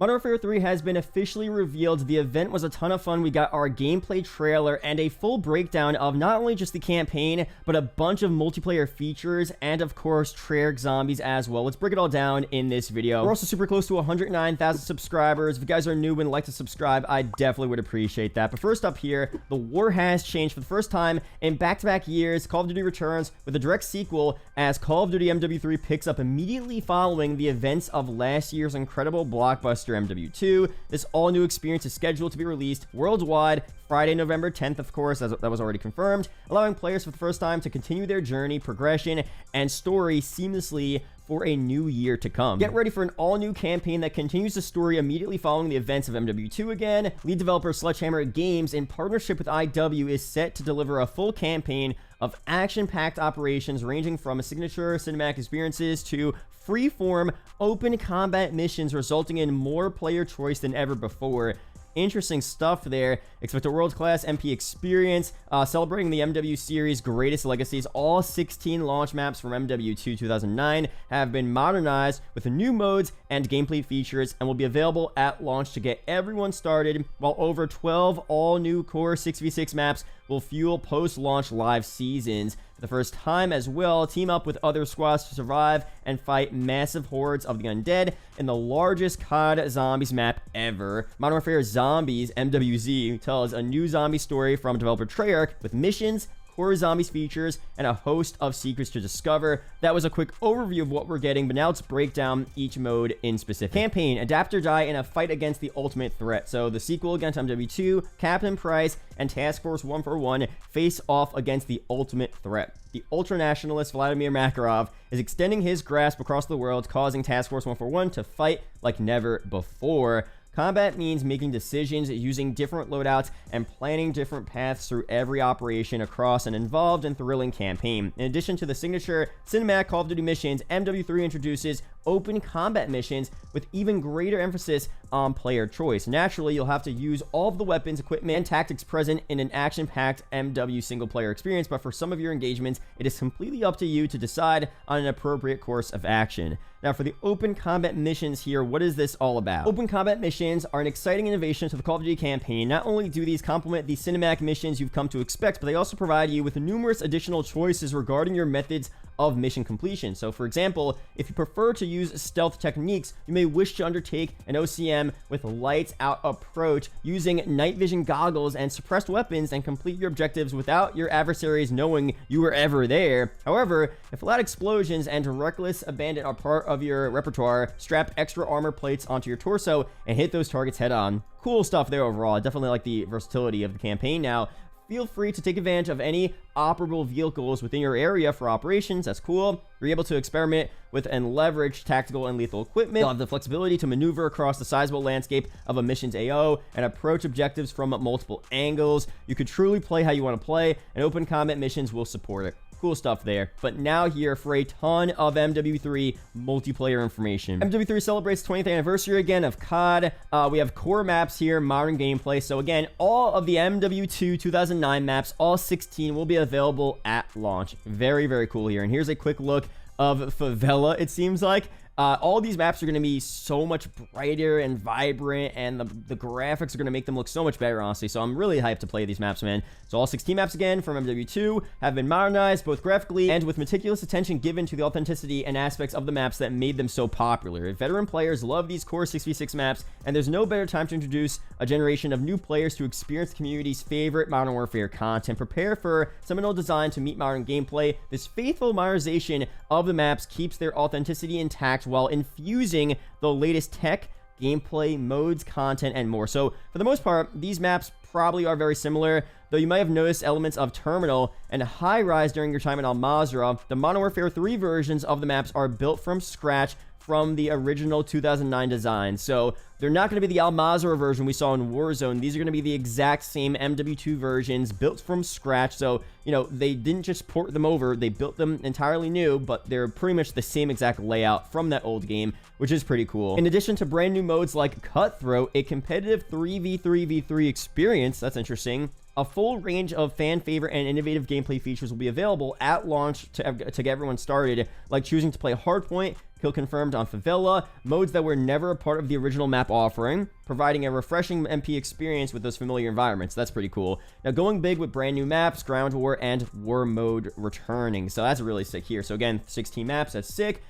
Modern Warfare 3 has been officially revealed. The event was a ton of fun. We got our gameplay trailer and a full breakdown of not only just the campaign, but a bunch of multiplayer features and, of course, Treyarch zombies as well. Let's break it all down in this video. We're also super close to 109,000 subscribers. If you guys are new and like to subscribe, I definitely would appreciate that. But first up here, the war has changed for the first time in back-to-back years. Call of Duty returns with a direct sequel as Call of Duty MW3 picks up immediately following the events of last year's incredible blockbuster MW2. This all-new experience is scheduled to be released worldwide Friday, November 10th, of course, as that was already confirmed, allowing players for the first time to continue their journey, progression, and story seamlessly for a new year to come. Get ready for an all-new campaign that continues the story immediately following the events of MW2 again. Lead developer Sledgehammer Games, in partnership with IW, is set to deliver a full campaign of action-packed operations ranging from signature cinematic experiences to free-form open combat missions, resulting in more player choice than ever before. Interesting stuff there. Expect a world-class MP experience, celebrating the MW series' greatest legacies. All 16 launch maps from MW2 2009 have been modernized with new modes and gameplay features and will be available at launch to get everyone started, while over 12 all-new core 6v6 maps will fuel post-launch live seasons. For the first time as well, team up with other squads to survive and fight massive hordes of the undead in the largest COD Zombies map ever. Modern Warfare Zombies MWZ tells a new zombie story from developer Treyarch with missions, core zombies features, and a host of secrets to discover. That was a quick overview of what we're getting, but now let's break down each mode in specific. Campaign, adapt or die in a fight against the ultimate threat. So the sequel against MW2, Captain Price, and Task Force 141 face off against the ultimate threat. The ultra-nationalist Vladimir Makarov is extending his grasp across the world, causing Task Force 141 to fight like never before. Combat means making decisions, using different loadouts, and planning different paths through every operation across an involved and thrilling campaign. In addition to the signature cinematic Call of Duty missions, MW3 introduces open combat missions with even greater emphasis on player choice. Naturally, you'll have to use all of the weapons, equipment, and tactics present in an action-packed MW single-player experience, but for some of your engagements, it is completely up to you to decide on an appropriate course of action. Now, for the open combat missions here, what is this all about? Open combat missions are an exciting innovation to the Call of Duty campaign. Not only do these complement the cinematic missions you've come to expect, but they also provide you with numerous additional choices regarding your methods of mission completion. So, for example, if you prefer to use stealth techniques, you may wish to undertake an OCM with a lights out approach using night vision goggles and suppressed weapons and complete your objectives without your adversaries knowing you were ever there. However, if loud explosions and reckless abandon are part of your repertoire, strap extra armor plates onto your torso and hit those targets head on. Cool stuff there overall. I definitely like the versatility of the campaign. Now, feel free to take advantage of any operable vehicles within your area for operations. That's cool. You're able to experiment with and leverage tactical and lethal equipment. You'll have the flexibility to maneuver across the sizable landscape of a mission's AO and approach objectives from multiple angles. You could truly play how you want to play, and open combat missions will support it. Cool stuff there. But now here for a ton of MW3 multiplayer information. MW3 celebrates the 20th anniversary again of COD. We have core maps here, modern gameplay. So again, all of the MW2 2009 maps, all 16, will be available at launch. Very, very cool here. And here's a quick look of Favela, it seems like. All these maps are going to be so much brighter and vibrant, and the graphics are going to make them look so much better, honestly. So I'm really hyped to play these maps, man. So all 16 maps again from MW2 have been modernized, both graphically and with meticulous attention given to the authenticity and aspects of the maps that made them so popular. Veteran players love these core 6v6 maps, and there's no better time to introduce a generation of new players to experience the community's favorite Modern Warfare content. Prepare for seminal design to meet modern gameplay. This faithful modernization of the maps keeps their authenticity intact while infusing the latest tech, gameplay, modes, content, and more. So, for the most part, these maps probably are very similar, though you might have noticed elements of Terminal and High Rise during your time in Al Mazrah. The Modern Warfare 3 versions of the maps are built from scratch from the original 2009 design. So they're not going to be the Al Mazrah version we saw in Warzone. These are going to be the exact same MW2 versions built from scratch. So, you know, they didn't just port them over, they built them entirely new, but they're pretty much the same exact layout from that old game, which is pretty cool. In addition to brand new modes like Cutthroat, a competitive 3v3v3 experience, that's interesting, a full range of fan favorite and innovative gameplay features will be available at launch to get everyone started, like choosing to play hardpoint, kill confirmed on Favela, modes that were never a part of the original map offering, providing a refreshing MP experience with those familiar environments. That's pretty cool. Now, going big with brand new maps, ground war, and war mode returning. So that's really sick here. So again, 16 maps, that's sick.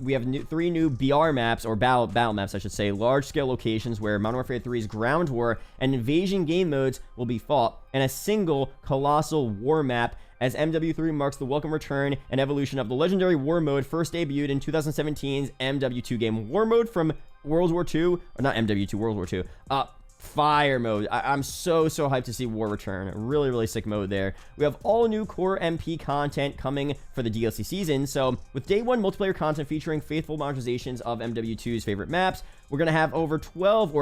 We have 3 new BR maps, or battle maps, I should say, large-scale locations where Modern Warfare 3's ground war and invasion game modes will be fought, and a single colossal war map, as MW3 marks the welcome return and evolution of the legendary war mode first debuted in 2017's MW2 game. War mode from World War II, or not MW2, World War II. Fire mode. I'm so hyped to see war return. Really sick mode there. We have all new core MP content coming for the DLC season. So with day 1 multiplayer content featuring faithful modernizations of MW2's favorite maps, we're gonna have over 12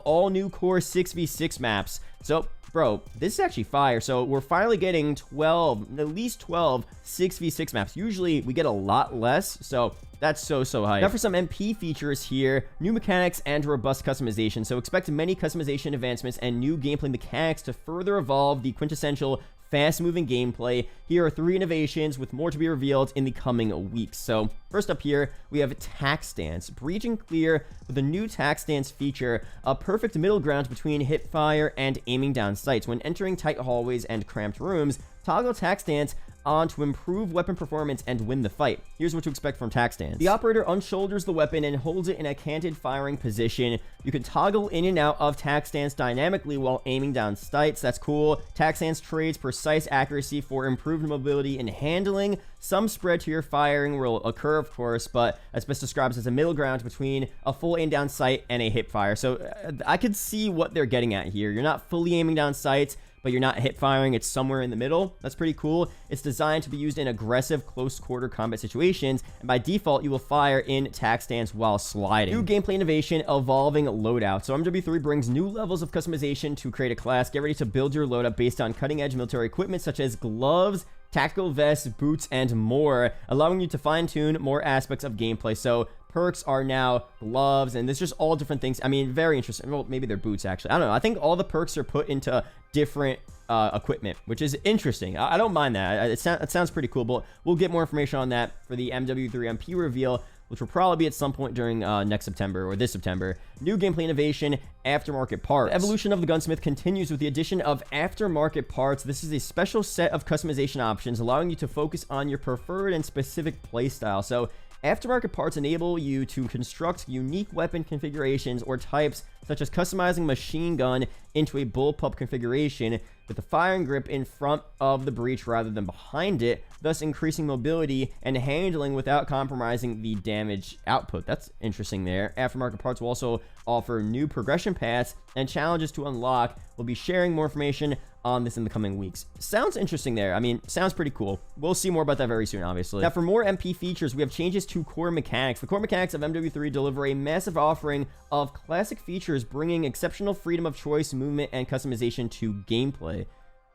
all new core 6v6 maps. So bro, this is actually fire. So we're finally getting at least 12 6v6 maps. Usually we get a lot less, so that's so hype. Now for some MP features here, new mechanics and robust customization. So expect many customization advancements and new gameplay mechanics to further evolve the quintessential fast-moving gameplay. Here are 3 innovations with more to be revealed in the coming weeks. So first up here, we have tac stance. Breach and clear with a new tac stance feature, a perfect middle ground between hip fire and aiming down sights. When entering tight hallways and cramped rooms, toggle tac stance on to improve weapon performance and win the fight. Here's what to expect from tac stance. The operator unshoulders the weapon and holds it in a canted firing position. You can toggle in and out of tac stance dynamically while aiming down sights. That's cool. Tac stance trades precise accuracy for improved mobility and handling. Some spread to your firing will occur, of course, but that's best described as a middle ground between a full aim down sight and a hip fire. So I could see what they're getting at here. You're not fully aiming down sights, but you're not hip firing. It's somewhere in the middle. That's pretty cool. It's designed to be used in aggressive close quarter combat situations, and by default you will fire in tac stance while sliding. New gameplay innovation, evolving loadouts. So MW3 brings new levels of customization to create a class. Get ready to build your loadout based on cutting edge military equipment such as gloves, tactical vests, boots, and more, allowing you to fine-tune more aspects of gameplay. So perks are now gloves, and there's just all different things. I mean, very interesting. Well, maybe they're boots, actually. I don't know. I think all the perks are put into different equipment, which is interesting. I don't mind that. It sounds pretty cool, but we'll get more information on that for the MW3 MP reveal, which will probably be at some point during next September or this September. New gameplay innovation, aftermarket parts. The evolution of the gunsmith continues with the addition of aftermarket parts. This is a special set of customization options, allowing you to focus on your preferred and specific playstyle. So aftermarket parts enable you to construct unique weapon configurations or types, such as customizing machine gun into a bullpup configuration with the firing grip in front of the breech rather than behind it, thus increasing mobility and handling without compromising the damage output. That's interesting there. Aftermarket parts will also offer new progression paths and challenges to unlock. We'll be sharing more information on this in the coming weeks. Sounds interesting there. I mean, sounds pretty cool. We'll see more about that very soon, obviously. Now, for more MP features, we have changes to core mechanics. The core mechanics of MW3 deliver a massive offering of classic features, bringing exceptional freedom of choice, movement, and customization to gameplay.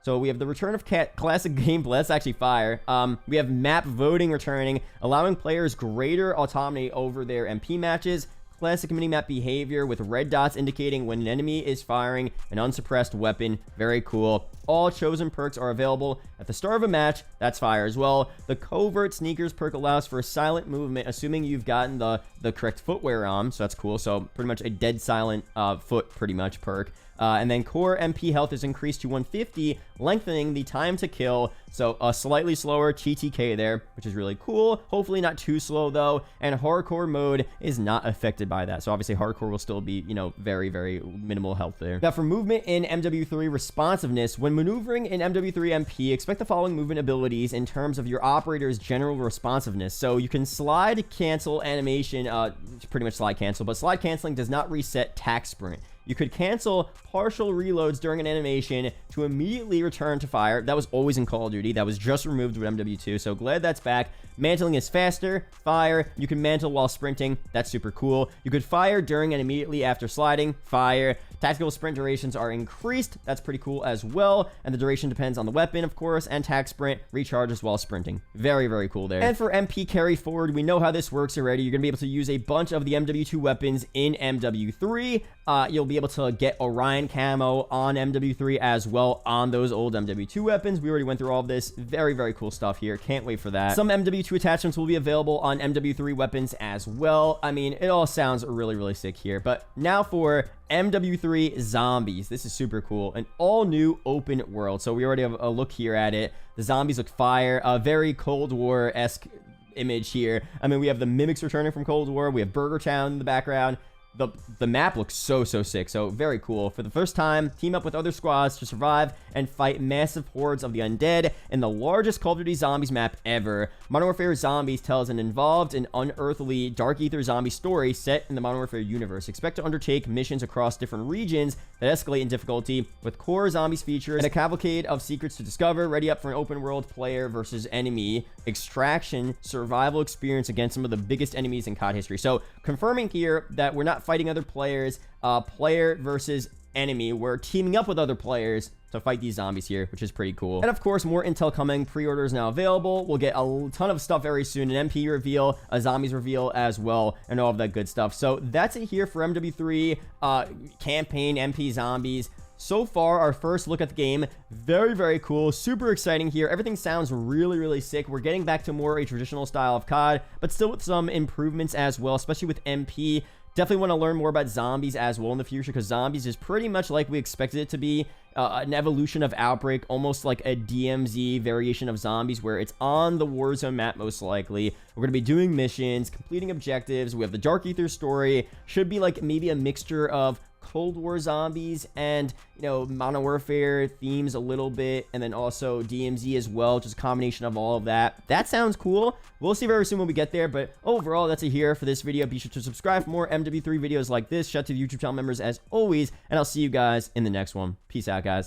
So we have the return of classic gameplay. That's actually fire. We have map voting returning, allowing players greater autonomy over their MP matches. Classic minimap behavior with red dots indicating when an enemy is firing an unsuppressed weapon. Very cool. All chosen perks are available at the start of a match. That's fire as well. The covert sneakers perk allows for silent movement, assuming you've gotten the correct footwear on. So that's cool. So pretty much a dead silent foot pretty much perk. And then core MP health is increased to 150, lengthening the time to kill. So a slightly slower TTK there, which is really cool. Hopefully not too slow though. And hardcore mode is not affected by that. So obviously hardcore will still be, you know, very minimal health there. Now for movement in MW3 responsiveness, when maneuvering in MW3 MP, expect the following movement abilities in terms of your operator's general responsiveness. So you can slide cancel animation, pretty much slide cancel, but slide canceling does not reset tac sprint. You could cancel partial reloads during an animation to immediately return to fire. That was always in Call of Duty. That was just removed with MW2, so glad that's back. Mantling is faster, fire. You can mantle while sprinting. That's super cool. You could fire during and immediately after sliding, fire. Tactical sprint durations are increased. That's pretty cool as well. And the duration depends on the weapon, of course, and tac sprint recharges while sprinting. Very, very cool there. And for MP carry forward, we know how this works already. You're going to be able to use a bunch of the MW2 weapons in MW3. You'll be able to get Orion camo on MW3 as well on those old MW2 weapons. We already went through all of this. Very, very cool stuff here. Can't wait for that. Some MW2 attachments will be available on MW3 weapons as well. I mean, it all sounds really, really sick here. But now for MW3 Zombies. This is super cool. An all-new open world. So we already have a look here at it. The zombies look fire. A very Cold War-esque image here. I mean, we have the mimics returning from Cold War. We have Burger Town in the background. The map looks so sick, so very cool. For the first time, team up with other squads to survive and fight massive hordes of the undead in the largest Call of Duty Zombies map ever. Modern Warfare Zombies tells an involved and unearthly Dark Ether zombie story set in the Modern Warfare universe. Expect to undertake missions across different regions that escalate in difficulty with core zombies features and a cavalcade of secrets to discover. Ready up for an open world player versus enemy extraction survival experience against some of the biggest enemies in COD history. So confirming here that we're not fighting other players, player versus enemy. We're teaming up with other players to fight these zombies here, which is pretty cool. And of course, more intel coming. Pre-orders now available. We'll get a ton of stuff very soon. An MP reveal, a zombies reveal as well, and all of that good stuff. So that's it here for MW3 campaign MP zombies. So far, our first look at the game, very, very cool, super exciting here. Everything sounds really, really sick. We're getting back to more a traditional style of COD, but still with some improvements as well, especially with MP. Definitely want to learn more about zombies as well in the future, because zombies is pretty much like we expected it to be, an evolution of Outbreak, almost like a DMZ variation of zombies, where it's on the Warzone map most likely. We're going to be doing missions, completing objectives. We have the Dark Ether story. Should be like maybe a mixture of Cold War zombies and, you know, Modern Warfare themes a little bit, and then also DMZ as well, just a combination of all of that. That sounds cool. We'll see very soon when we get there, but overall, that's it here for this video. Be sure to subscribe for more MW3 videos like this. Shout out to the YouTube channel members as always, and I'll see you guys in the next one. Peace out, guys.